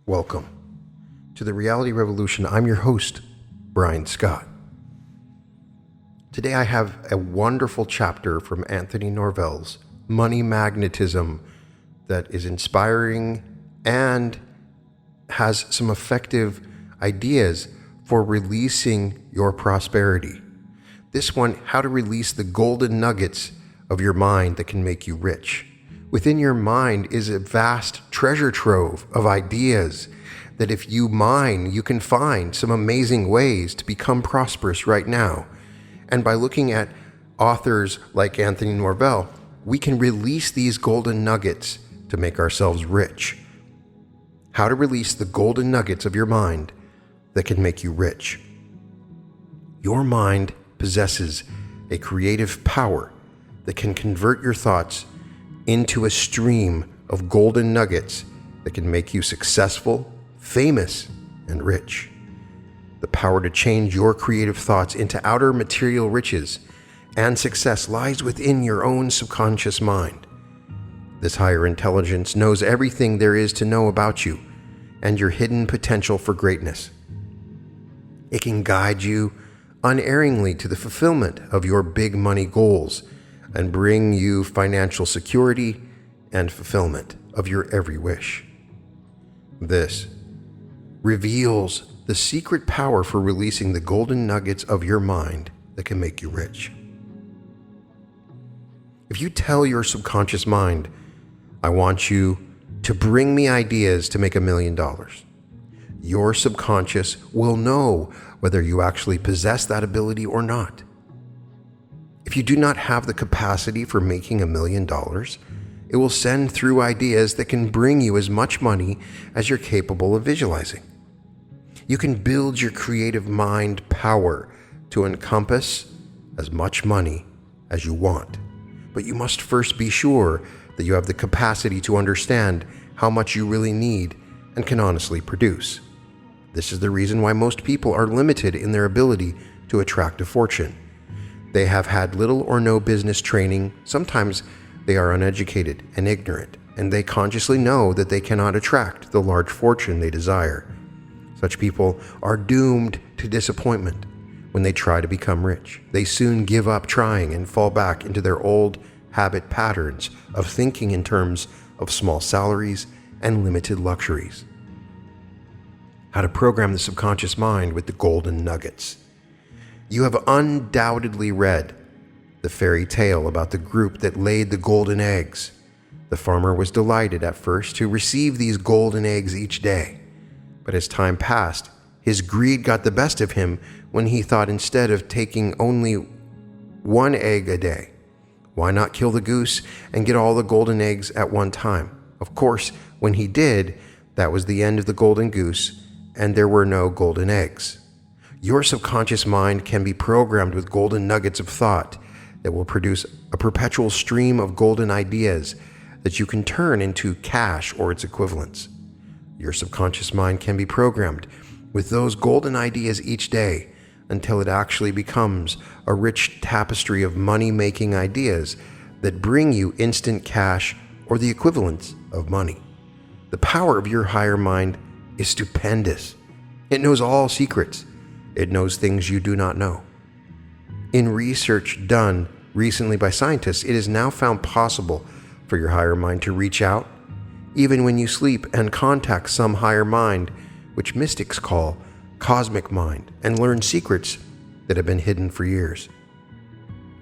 Welcome to the Reality Revolution. I'm your host, Brian Scott. Today I have a wonderful chapter from Anthony Norvell's Money Magnetism that is inspiring and has some effective ideas for releasing your prosperity. This one, how to release the golden nuggets of your mind that can make you rich. Within your mind is a vast treasure trove of ideas that if you mine, you can find some amazing ways to become prosperous right now. And by looking at authors like Anthony Norvell, we can release these golden nuggets to make ourselves rich. How to release the golden nuggets of your mind that can make you rich. Your mind possesses a creative power that can convert your thoughts into a stream of golden nuggets that can make you successful, famous, and rich. The power to change your creative thoughts into outer material riches and success lies within your own subconscious mind. This higher intelligence knows everything there is to know about you and your hidden potential for greatness. It can guide you unerringly to the fulfillment of your big money goals and bring you financial security and fulfillment of your every wish. This reveals the secret power for releasing the golden nuggets of your mind that can make you rich. If you tell your subconscious mind, I want you to bring me ideas to make $1 million, your subconscious will know whether you actually possess that ability or not. If you do not have the capacity for making $1 million, it will send through ideas that can bring you as much money as you're capable of visualizing. You can build your creative mind power to encompass as much money as you want, but you must first be sure that you have the capacity to understand how much you really need and can honestly produce. This is the reason why most people are limited in their ability to attract a fortune. They have had little or no business training. Sometimes they are uneducated and ignorant, and they consciously know that they cannot attract the large fortune they desire. Such people are doomed to disappointment when they try to become rich. They soon give up trying and fall back into their old habit patterns of thinking in terms of small salaries and limited luxuries. How to program the subconscious mind with the golden nuggets. You have undoubtedly read the fairy tale about the group that laid the golden eggs. The farmer was delighted at first to receive these golden eggs each day, but as time passed, his greed got the best of him when he thought instead of taking only one egg a day, why not kill the goose and get all the golden eggs at one time? Of course, when he did, that was the end of the golden goose, and there were no golden eggs. Your subconscious mind can be programmed with golden nuggets of thought that will produce a perpetual stream of golden ideas that you can turn into cash or its equivalents. Your subconscious mind can be programmed with those golden ideas each day until it actually becomes a rich tapestry of money-making ideas that bring you instant cash or the equivalents of money. The power of your higher mind is stupendous. It knows all secrets. It knows things you do not know. In research done recently by scientists, it is now found possible for your higher mind to reach out, even when you sleep, and contact some higher mind, which mystics call cosmic mind, and learn secrets that have been hidden for years.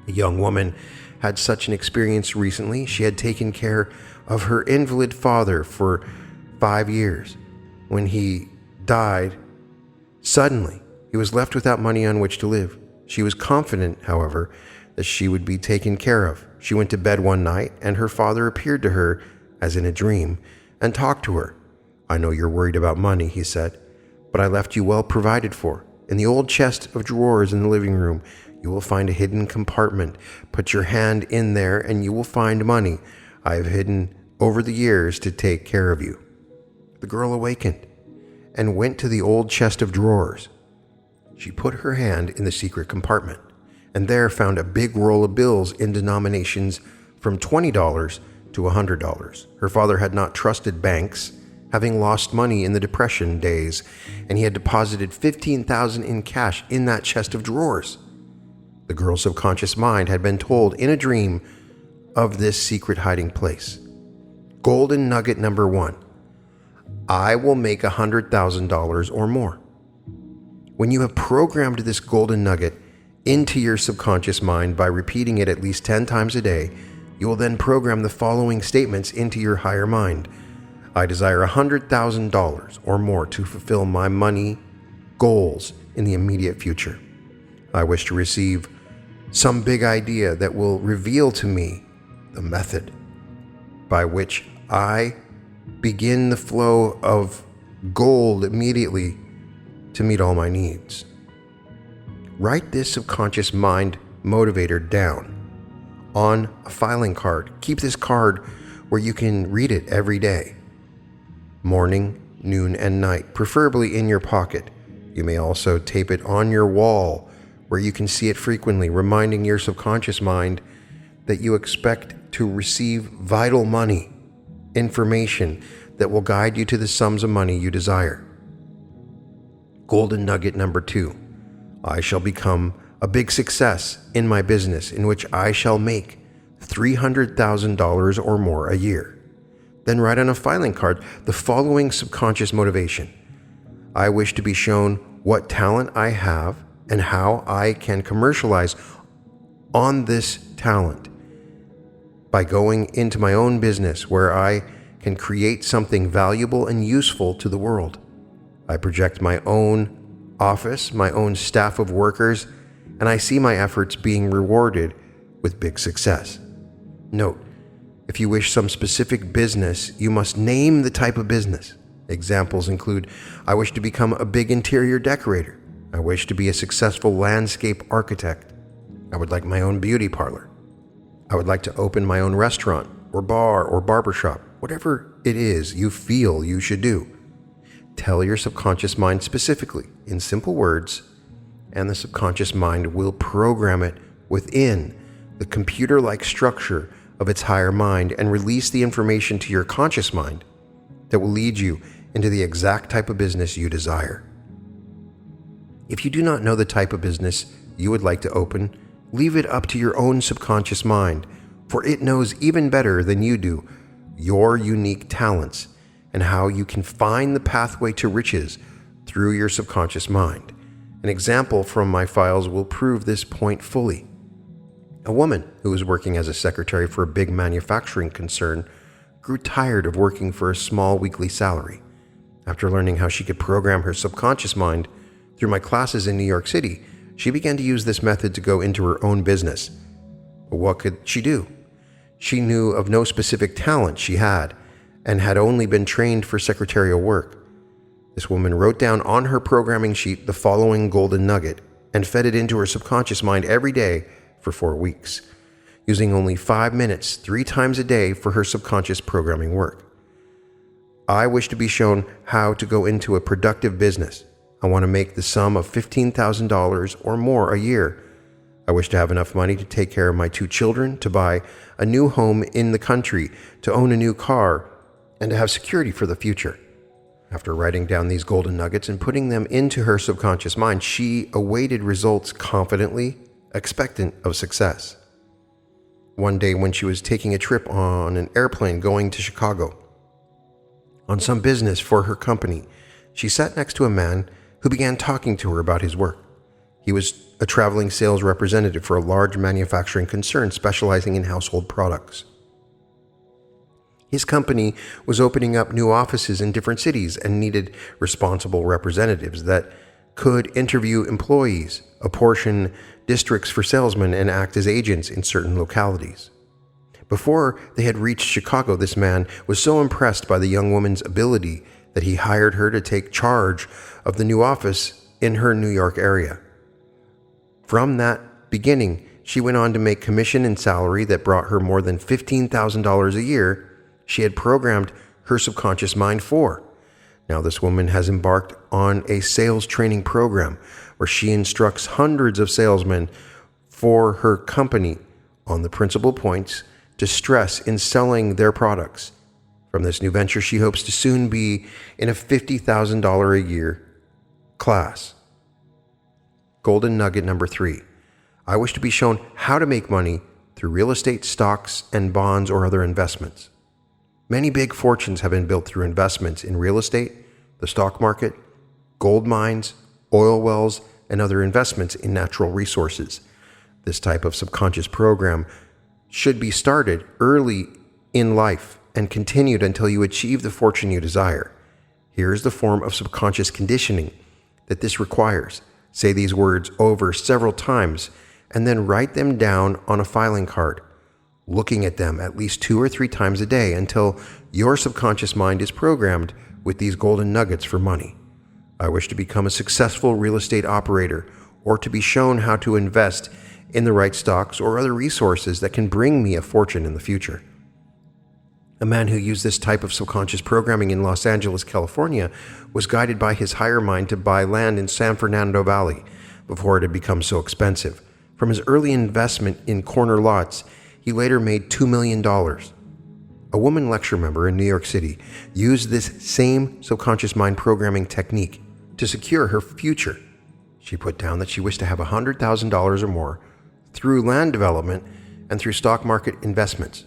A young woman had such an experience recently. She had taken care of her invalid father for 5 years. When he died, suddenly, he was left without money on which to live. She was confident, however, that she would be taken care of. She went to bed one night, and her father appeared to her as in a dream and talked to her. I know you're worried about money, he said, but I left you well provided for. In the old chest of drawers in the living room, you will find a hidden compartment. Put your hand in there and you will find money I have hidden over the years to take care of you. The girl awakened and went to the old chest of drawers. She put her hand in the secret compartment and there found a big roll of bills in denominations from $20 to $100. Her father had not trusted banks having lost money in the Depression days, and he had deposited $15,000 in cash in that chest of drawers. The girl's subconscious mind had been told in a dream of this secret hiding place. Golden nugget number 1. I will make $100,000 or more. When you have programmed this golden nugget into your subconscious mind by repeating it at least 10 times a day, you will then program the following statements into your higher mind. I desire $100,000 or more to fulfill my money goals in the immediate future. I wish to receive some big idea that will reveal to me the method by which I begin the flow of gold immediately to meet all my needs. Write this subconscious mind motivator down on a filing card. Keep this card where you can read it every day, morning, noon, and night, preferably in your pocket. You may also tape it on your wall where you can see it frequently, reminding your subconscious mind that you expect to receive vital money, information that will guide you to the sums of money you desire. Golden nugget number 2. I shall become a big success in my business in which I shall make $300,000 or more a year. Then write on a filing card the following subconscious motivation. I wish to be shown what talent I have and how I can commercialize on this talent by going into my own business where I can create something valuable and useful to the world. I project my own office, my own staff of workers, and I see my efforts being rewarded with big success. Note, if you wish some specific business, you must name the type of business. Examples include, I wish to become a big interior decorator. I wish to be a successful landscape architect. I would like my own beauty parlor. I would like to open my own restaurant or bar or barbershop. Whatever it is you feel you should do. Tell your subconscious mind specifically in simple words, and the subconscious mind will program it within the computer-like structure of its higher mind and release the information to your conscious mind that will lead you into the exact type of business you desire. If you do not know the type of business you would like to open, leave it up to your own subconscious mind, for it knows even better than you do your unique talents and how you can find the pathway to riches through your subconscious mind. An example from my files will prove this point fully. A woman who was working as a secretary for a big manufacturing concern grew tired of working for a small weekly salary. After learning how she could program her subconscious mind through my classes in New York City, she began to use this method to go into her own business. But what could she do? She knew of no specific talent she had and had only been trained for secretarial work. This woman wrote down on her programming sheet the following golden nugget and fed it into her subconscious mind every day for 4 weeks, using only 5 minutes 3 times a day for her subconscious programming work. I wish to be shown how to go into a productive business. I want to make the sum of $15,000 or more a year. I wish to have enough money to take care of my 2 children, to buy a new home in the country, to own a new car, and to have security for the future. After writing down these golden nuggets and putting them into her subconscious mind, she awaited results confidently, expectant of success. One day when she was taking a trip on an airplane going to Chicago on some business for her company, she sat next to a man who began talking to her about his work. He was a traveling sales representative for a large manufacturing concern specializing in household products. His company was opening up new offices in different cities and needed responsible representatives that could interview employees, apportion districts for salesmen, and act as agents in certain localities. Before they had reached Chicago, this man was so impressed by the young woman's ability that he hired her to take charge of the new office in her New York area. From that beginning, she went on to make commission and salary that brought her more than $15,000 a year she had programmed her subconscious mind for. Now this woman has embarked on a sales training program where she instructs hundreds of salesmen for her company on the principal points to stress in selling their products. From this new venture, she hopes to soon be in a $50,000 a year class. Golden nugget number 3. I wish to be shown how to make money through real estate, stocks, and bonds or other investments. Many big fortunes have been built through investments in real estate, the stock market, gold mines, oil wells, and other investments in natural resources. This type of subconscious program should be started early in life and continued until you achieve the fortune you desire. Here is the form of subconscious conditioning that this requires. Say these words over several times and then write them down on a filing card, looking at them at least 2 or 3 times a day until your subconscious mind is programmed with these golden nuggets for money. I wish to become a successful real estate operator or to be shown how to invest in the right stocks or other resources that can bring me a fortune in the future. A man who used this type of subconscious programming in Los Angeles, California, was guided by his higher mind to buy land in San Fernando Valley before it had become so expensive. From his early investment in corner lots, he later made $2 million. A woman lecture member in New York City used this same subconscious mind programming technique to secure her future. She put down that she wished to have $100,000 or more through land development and through stock market investments.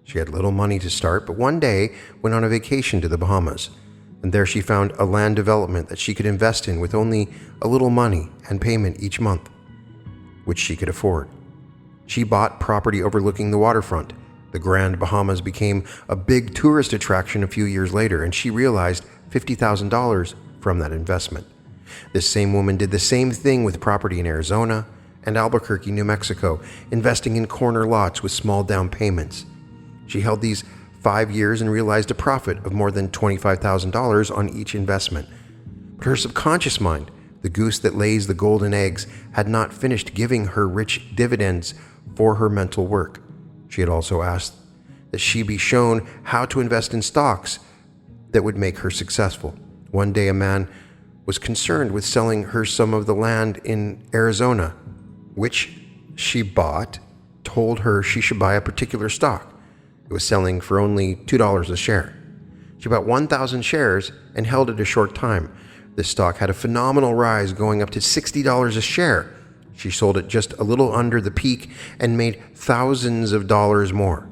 She had little money to start, but one day went on a vacation to the Bahamas, and there she found a land development that she could invest in with only a little money and payment each month, which she could afford. She bought property overlooking the waterfront. The Grand Bahamas became a big tourist attraction a few years later, and she realized $50,000 from that investment. This same woman did the same thing with property in Arizona and Albuquerque, New Mexico, investing in corner lots with small down payments. She held these 5 years and realized a profit of more than $25,000 on each investment. But her subconscious mind, the goose that lays the golden eggs, had not finished giving her rich dividends for her mental work. She had also asked that she be shown how to invest in stocks that would make her successful. One day a man was concerned with selling her some of the land in Arizona, which she bought, told her she should buy a particular stock. It was selling for only $2 a share. She bought 1,000 shares and held it a short time. This stock had a phenomenal rise, going up to $60 a share. She sold it just a little under the peak and made thousands of dollars more.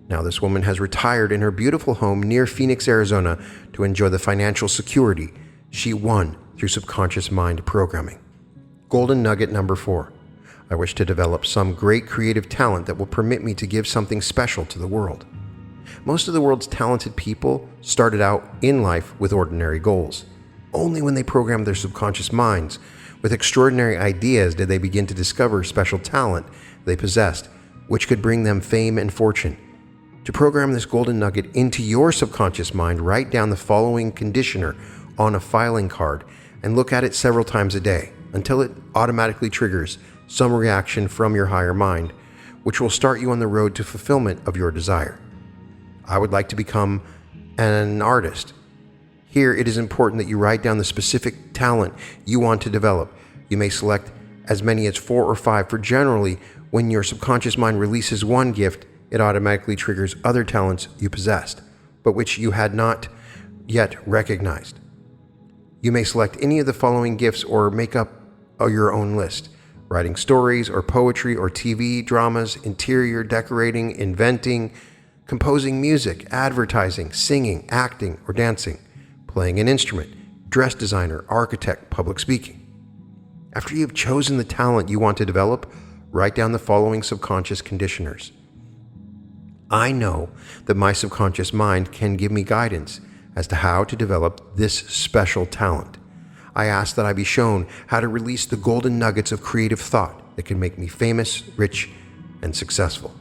Now this woman has retired in her beautiful home near Phoenix, Arizona, to enjoy the financial security she won through subconscious mind programming. Golden nugget number 4. I wish to develop some great creative talent that will permit me to give something special to the world. Most of the world's talented people started out in life with ordinary goals. Only when they programmed their subconscious minds with extraordinary ideas did they begin to discover special talent they possessed, which could bring them fame and fortune. To program this golden nugget into your subconscious mind, write down the following conditioner on a filing card and look at it several times a day until it automatically triggers some reaction from your higher mind, which will start you on the road to fulfillment of your desire. I would like to become an artist. Here, it is important that you write down the specific talent you want to develop. You may select as many as 4 or 5, for generally, when your subconscious mind releases one gift, it automatically triggers other talents you possessed, but which you had not yet recognized. You may select any of the following gifts or make up your own list: writing stories or poetry or TV dramas, interior decorating, inventing, composing music, advertising, singing, acting, or dancing, playing an instrument, dress designer, architect, public speaking. After you have chosen the talent you want to develop, write down the following subconscious conditioners. I know that my subconscious mind can give me guidance as to how to develop this special talent. I ask that I be shown how to release the golden nuggets of creative thought that can make me famous, rich, and successful.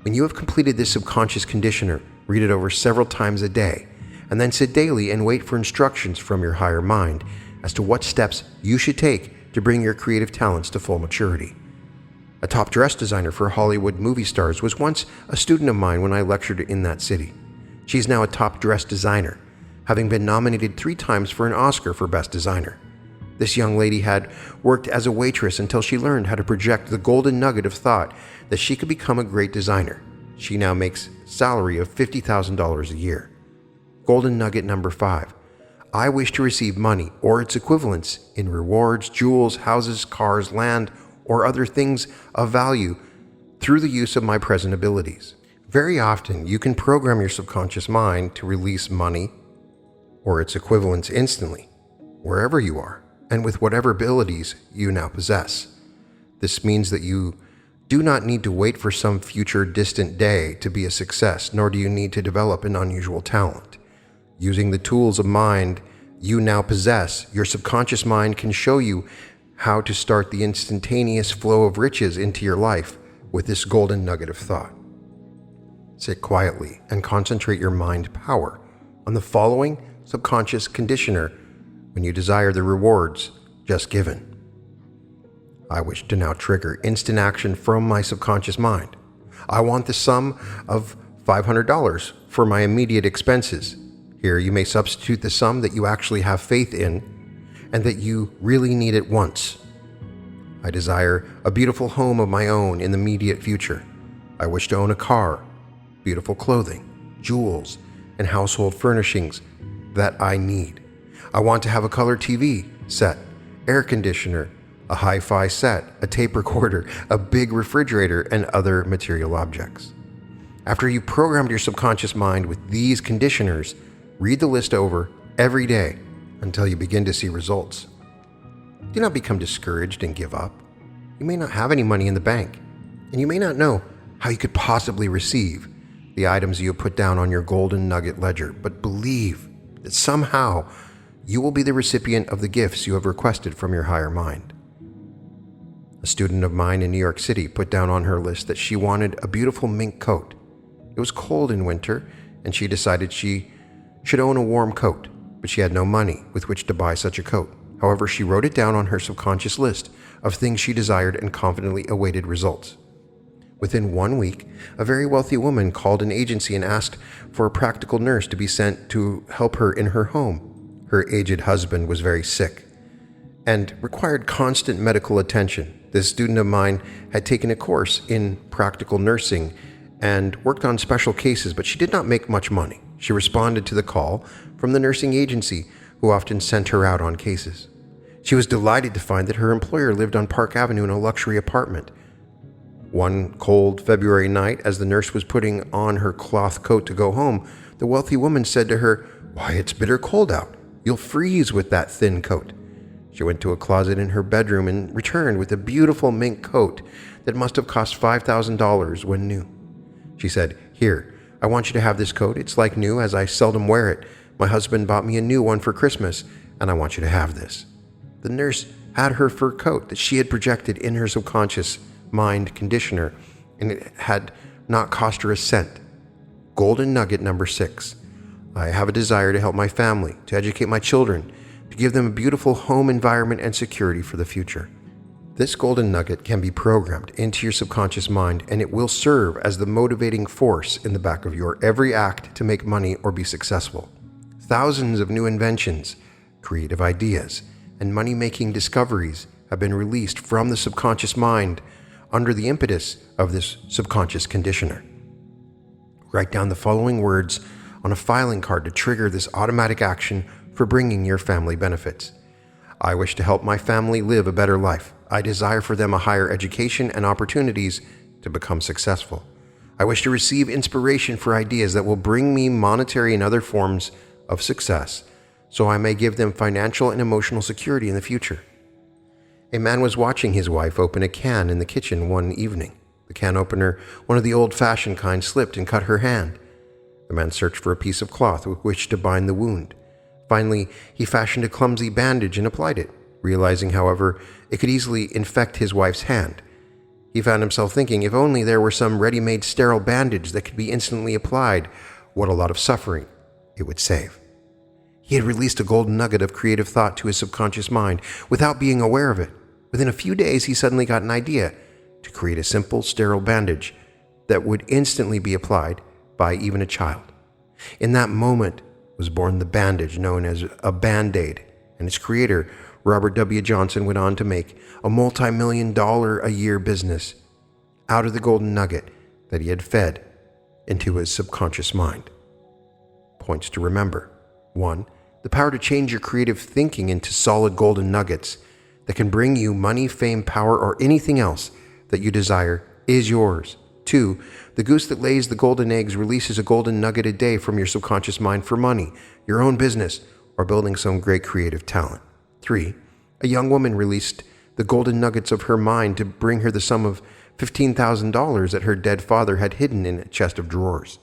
When you have completed this subconscious conditioner, read it over several times a day, and then sit daily and wait for instructions from your higher mind as to what steps you should take to bring your creative talents to full maturity. A top dress designer for Hollywood movie stars was once a student of mine when I lectured in that city. She is now a top dress designer, having been nominated 3 times for an Oscar for Best Designer. This young lady had worked as a waitress until she learned how to project the golden nugget of thought that she could become a great designer. She now makes a salary of $50,000 a year. Golden nugget number 5. I wish to receive money or its equivalents in rewards, jewels, houses, cars, land, or other things of value through the use of my present abilities. Very often, you can program your subconscious mind to release money or its equivalents instantly, wherever you are, and with whatever abilities you now possess. This means that you do not need to wait for some future distant day to be a success, nor do you need to develop an unusual talent. Using the tools of mind you now possess, your subconscious mind can show you how to start the instantaneous flow of riches into your life with this golden nugget of thought. Sit quietly and concentrate your mind power on the following subconscious conditioner when you desire the rewards just given. I wish to now trigger instant action from my subconscious mind. I want the sum of $500 for my immediate expenses. Here you may substitute the sum that you actually have faith in and that you really need at once. I desire a beautiful home of my own in the immediate future. I wish to own a car, beautiful clothing, jewels, and household furnishings that I need. I want to have a color TV set, air conditioner, a hi-fi set, a tape recorder, a big refrigerator, and other material objects. After you programmed your subconscious mind with these conditioners, read the list over every day until you begin to see results. Do not become discouraged and give up. You may not have any money in the bank, and you may not know how you could possibly receive the items you have put down on your golden nugget ledger, but believe that somehow you will be the recipient of the gifts you have requested from your higher mind. A student of mine in New York City put down on her list that she wanted a beautiful mink coat. It was cold in winter, and she decided she should own a warm coat, but she had no money with which to buy such a coat. However, she wrote it down on her subconscious list of things she desired and confidently awaited results. Within 1 week, a very wealthy woman called an agency and asked for a practical nurse to be sent to help her in her home. Her aged husband was very sick and required constant medical attention. This student of mine had taken a course in practical nursing and worked on special cases, but she did not make much money. She responded to the call from the nursing agency, who often sent her out on cases. She was delighted to find that her employer lived on Park Avenue in a luxury apartment. One cold February night, as the nurse was putting on her cloth coat to go home, the wealthy woman said to her, "Why, it's bitter cold out. You'll freeze with that thin coat." She went to a closet in her bedroom and returned with a beautiful mink coat that must have cost $5,000 when new. She said, "Here, I want you to have this coat. It's like new, as I seldom wear it. My husband bought me a new one for Christmas, and I want you to have this." The nurse had her fur coat that she had projected in her subconscious mind conditioner, and it had not cost her a cent. Golden nugget number 6. I have a desire to help my family, to educate my children, to give them a beautiful home environment and security for the future. This golden nugget can be programmed into your subconscious mind, and it will serve as the motivating force in the back of your every act to make money or be successful. Thousands of new inventions, creative ideas, and money-making discoveries have been released from the subconscious mind under the impetus of this subconscious conditioner. Write down the following words on a filing card to trigger this automatic action for bringing your family benefits. I wish to help my family live a better life. I desire for them a higher education and opportunities to become successful. I wish to receive inspiration for ideas that will bring me monetary and other forms of success, so I may give them financial and emotional security in the future. A man was watching his wife open a can in the kitchen one evening. The can opener, one of the old-fashioned kind, slipped and cut her hand. The man searched for a piece of cloth with which to bind the wound. Finally, he fashioned a clumsy bandage and applied it, realizing, however, it could easily infect his wife's hand. He found himself thinking, if only there were some ready-made sterile bandage that could be instantly applied, what a lot of suffering it would save. He had released a golden nugget of creative thought to his subconscious mind without being aware of it. Within a few days, he suddenly got an idea to create a simple, sterile bandage that would instantly be applied by even a child. In that moment was born the bandage known as a Band-Aid, and its creator, Robert W. Johnson, went on to make a multi-million-dollar-a-year business out of the golden nugget that he had fed into his subconscious mind. Points to remember. 1. The power to change your creative thinking into solid golden nuggets that can bring you money, fame, power, or anything else that you desire is yours. 2. The goose that lays the golden eggs releases a golden nugget a day from your subconscious mind for money, your own business, or building some great creative talent. 3. A young woman released the golden nuggets of her mind to bring her the sum of $15,000 that her dead father had hidden in a chest of drawers.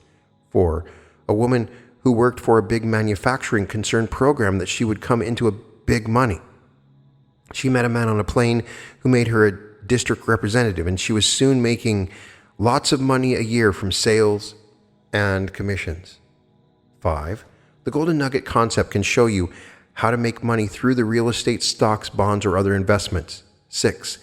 4. A woman who worked for a big manufacturing concern program that she would come into a big money. She met a man on a plane who made her a district representative, and she was soon making lots of money a year from sales and commissions. 5. The golden nugget concept can show you how to make money through the real estate, stocks, bonds, or other investments. 6.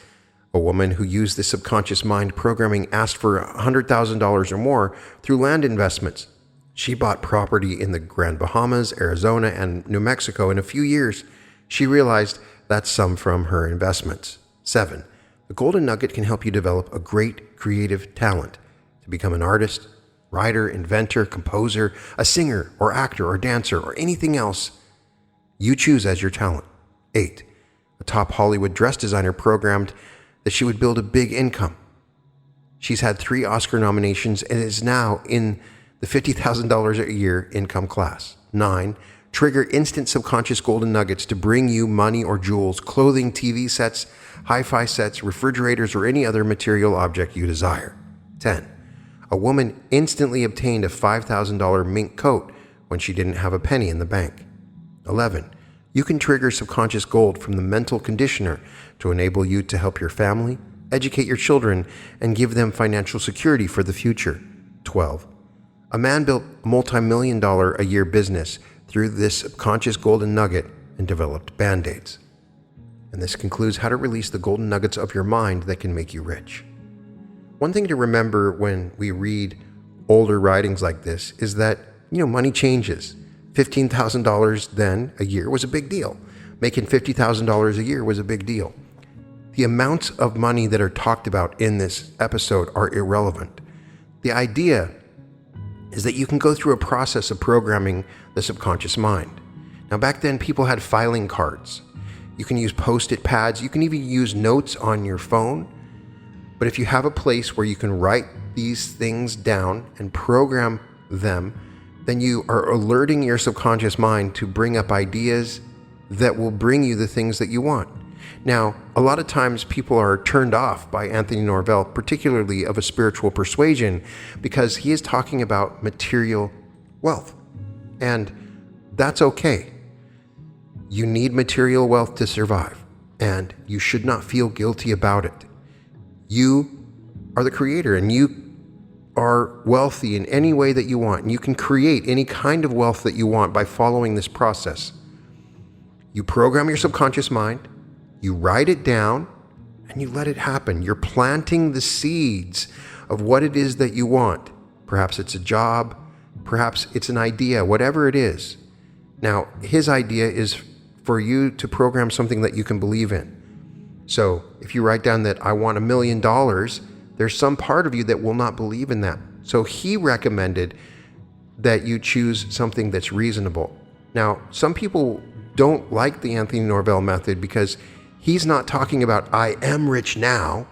A woman who used the subconscious mind programming asked for $100,000 or more through land investments. She bought property in the Grand Bahamas, Arizona, and New Mexico. In a few years, she realized that sum from her investments. 7. The golden nugget can help you develop a great creative talent to become an artist, writer, inventor, composer, a singer, or actor, or dancer, or anything else you choose as your talent. 8. A top Hollywood dress designer programmed that she would build a big income. She's had 3 Oscar nominations and is now in the $50,000 a year income class. 9. Trigger instant subconscious golden nuggets to bring you money or jewels, clothing, TV sets, hi-fi sets, refrigerators, or any other material object you desire. 10. A woman instantly obtained a $5,000 mink coat when she didn't have a penny in the bank. 11. You can trigger subconscious gold from the mental conditioner to enable you to help your family, educate your children, and give them financial security for the future. 12. A man built a multi-million-dollar a year business through this subconscious golden nugget and developed Band-Aids. And this concludes how to release the golden nuggets of your mind that can make you rich. One thing to remember when we read older writings like this is that, money changes. $15,000 then a year was a big deal. Making $50,000 a year was a big deal. The amounts of money that are talked about in this episode are irrelevant. The idea is that you can go through a process of programming the subconscious mind. Now, back then, people had filing cards. You can use Post-it pads. You can even use notes on your phone. But if you have a place where you can write these things down and program them, then you are alerting your subconscious mind to bring up ideas that will bring you the things that you want. Now, a lot of times people are turned off by Anthony Norvell, particularly of a spiritual persuasion, because he is talking about material wealth. And that's okay. You need material wealth to survive, and you should not feel guilty about it. You are the creator, and you are wealthy in any way that you want, and you can create any kind of wealth that you want by following this process. You program your subconscious mind, you write it down, and you let it happen. You're planting the seeds of what it is that you want. Perhaps it's a job, perhaps it's an idea, whatever it is. Now, his idea is for you to program something that you can believe in. So if you write down that I want $1 million, there's some part of you that will not believe in that. So he recommended that you choose something that's reasonable. Now, some people don't like the Anthony Norvell method because he's not talking about I am rich now,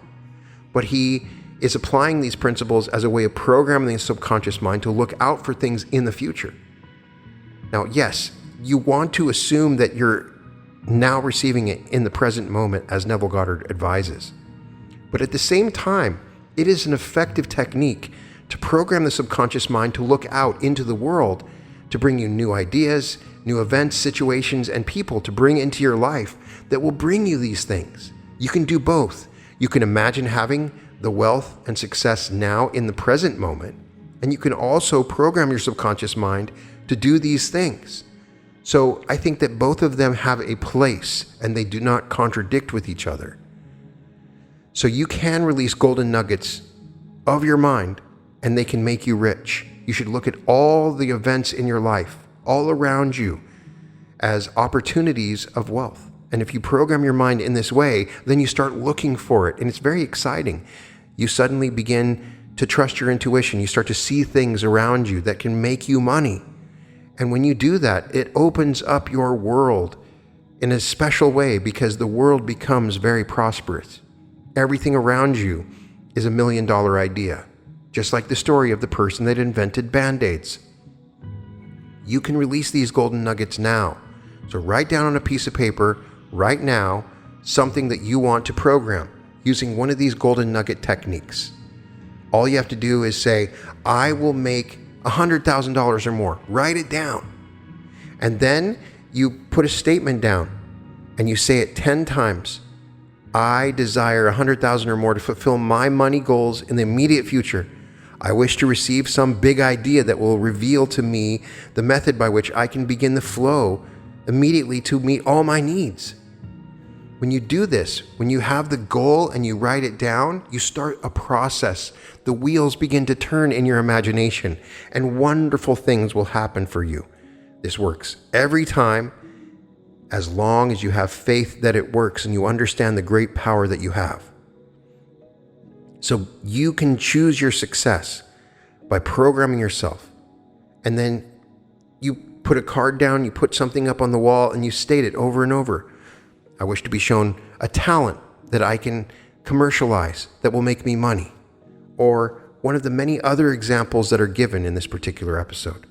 but he is applying these principles as a way of programming the subconscious mind to look out for things in the future. Now, yes, you want to assume that you're now receiving it in the present moment, as Neville Goddard advises. But at the same time, it is an effective technique to program the subconscious mind to look out into the world, to bring you new ideas, new events, situations, and people to bring into your life that will bring you these things. You can do both. You can imagine having the wealth and success now in the present moment, and you can also program your subconscious mind to do these things. So I think that both of them have a place and they do not contradict with each other. So you can release golden nuggets of your mind and they can make you rich. You should look at all the events in your life, all around you, as opportunities of wealth. And if you program your mind in this way, then you start looking for it, and it's very exciting. You suddenly begin to trust your intuition. You start to see things around you that can make you money. And when you do that, it opens up your world in a special way because the world becomes very prosperous. Everything around you is $1 million idea, just like the story of the person that invented Band-Aids. You can release these golden nuggets now. So write down on a piece of paper right now something that you want to program using one of these golden nugget techniques. All you have to do is say, I will make $100,000 or more. Write it down. And then you put a statement down and you say it 10 times. I desire $100,000 or more to fulfill my money goals in the immediate future. I wish to receive some big idea that will reveal to me the method by which I can begin the flow immediately to meet all my needs. When you do this, when you have the goal and you write it down, you start a process. The wheels begin to turn in your imagination and wonderful things will happen for you. This works every time as long as you have faith that it works and you understand the great power that you have. So you can choose your success by programming yourself. And then you put a card down, you put something up on the wall, and you state it over and over. I wish to be shown a talent that I can commercialize that will make me money. Or one of the many other examples that are given in this particular episode.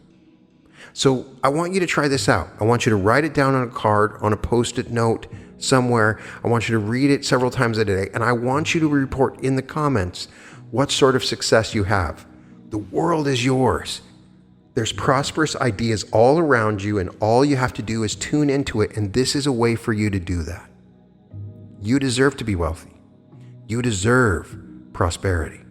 So I want you to try this out. I want you to write it down on a card, on a Post-it note, somewhere. I want you to read it several times a day. And I want you to report in the comments what sort of success you have. The world is yours. There's prosperous ideas all around you, and all you have to do is tune into it, and this is a way for you to do that. You deserve to be wealthy. You deserve prosperity.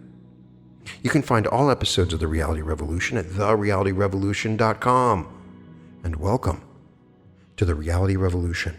You can find all episodes of The Reality Revolution at therealityrevolution.com. And welcome to The Reality Revolution.